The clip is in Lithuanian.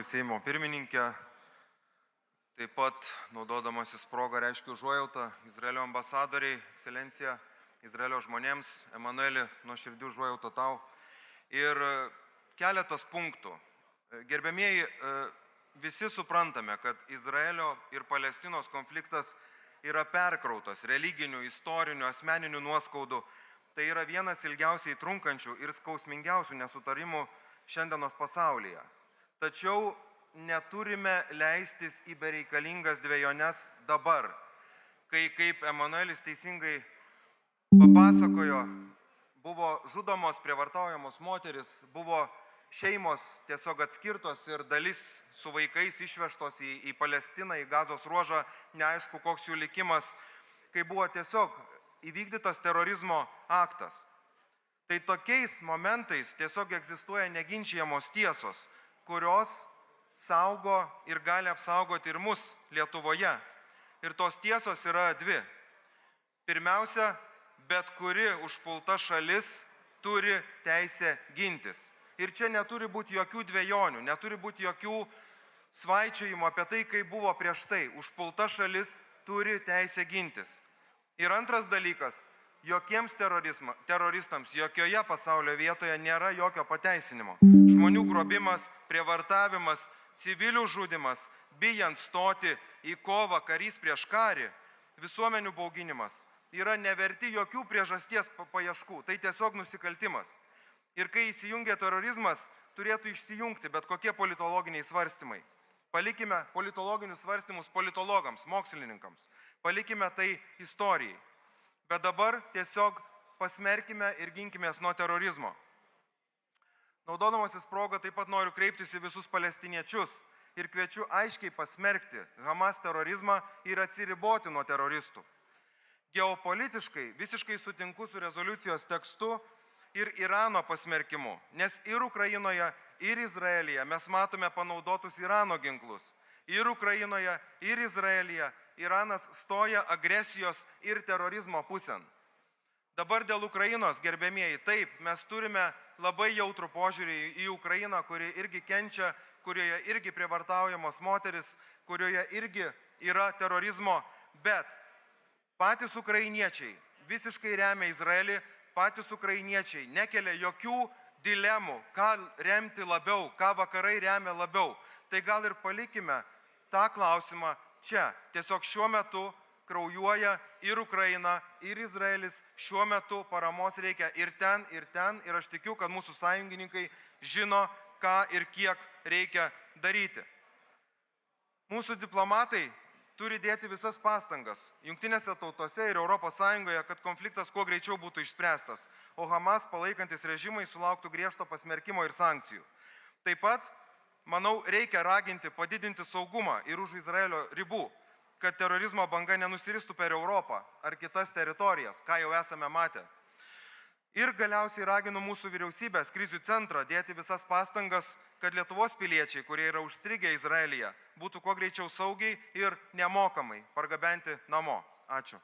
Seimo pirmininkė, taip pat naudodamasis progą reiškiu užuojautą Izraelio ambasadoriai, ekscelencija, Izraelio žmonėms, Emanueli, nuoširdžių užuojautą tau. Ir keletas punktų. Gerbiamieji, visi suprantame, kad Izraelio ir Palestinos konfliktas yra perkrautas religinių, istorinių, asmeninių nuoskaudų. Tai yra vienas ilgiausiai trunkančių ir skausmingiausių nesutarimų šiandienos pasaulyje. Tačiau neturime leistis į bereikalingas dvejones dabar, kai, kaip Emanuelis teisingai papasakojo, buvo žudomos, prievartaujamos moteris, buvo šeimos tiesiog atskirtos ir dalis su vaikais išvežtos į Palestiną, į Gazos ruožą, neaišku, koks jų likimas, kai buvo tiesiog įvykdytas terorizmo aktas. Tai tokiais momentais tiesiog egzistuoja neginčijamos tiesos, kurios saugo ir gali apsaugoti ir mus Lietuvoje. Ir tos tiesos yra dvi. Pirmiausia, bet kuri užpulta šalis turi teisę gintis. Ir čia neturi būti jokių dvejonių, neturi būti jokių svaičiojimų apie tai, kaip buvo prieš tai. Užpulta šalis turi teisę gintis. Ir antras dalykas, jokiems teroristams, jokioje pasaulio vietoje nėra jokio pateisinimo. Žmonių grobimas, prievartavimas, civilių žudimas, bijant stoti į kovą karys prieš karį, visuomenių bauginimas yra neverti jokių priežasties paieškų. Tai tiesiog nusikaltimas. Ir kai įsijungia terorizmas, turėtų išsijungti bet kokie politologiniai svarstymai. Palikime politologinius svarstymus politologams, mokslininkams. Palikime tai istorijai. Bet dabar tiesiog pasmerkime ir ginkimės nuo terorizmo. Naudodamasis progą taip pat noriu kreiptis į visus palestiniečius ir kviečiu aiškiai pasmerkti Hamas terorizmą ir atsiriboti nuo teroristų. Geopolitiškai visiškai sutinku su rezoliucijos tekstu ir Irano pasmerkimu, nes ir Ukrainoje, ir Izraelyje mes matome panaudotus Irano ginklus. Ir Ukrainoje, ir Izraelyje Iranas stoja agresijos ir terorizmo pusėn. Dabar dėl Ukrainos, gerbiamieji, taip, mes turime labai jautrų požiūrį į Ukrainą, kuri irgi kenčia, kurioje irgi prievartaujamos moteris, kurioje irgi yra terorizmo, bet patys ukrainiečiai visiškai remia Izraelį, patys ukrainiečiai nekelia jokių dilemų, ką remti labiau, ką vakarai remia labiau. Tai gal ir palikime tą klausimą čia. Tiesiog šiuo metu kraujuoja ir Ukraina, ir Izraelis. Šiuo metu paramos reikia ir ten, ir aš tikiu, kad mūsų sąjungininkai žino, ką ir kiek reikia daryti. Mūsų diplomatai turi dėti visas pastangas Jungtinėse tautose ir Europos Sąjungoje, kad konfliktas kuo greičiau būtų išspręstas, o Hamas palaikantis režimai sulauktų griežto pasmerkimo ir sankcijų. Taip pat, manau, reikia raginti padidinti saugumą ir už Izraelio ribų, kad terorizmo banga nenusiristų per Europą ar kitas teritorijas, ką jau esame matę. Ir galiausiai raginu mūsų vyriausybės krizių centrą dėti visas pastangas, kad Lietuvos piliečiai, kurie yra užstrigę Izraelyje, būtų kuo greičiau saugiai ir nemokamai pargabenti namo. Ačiū.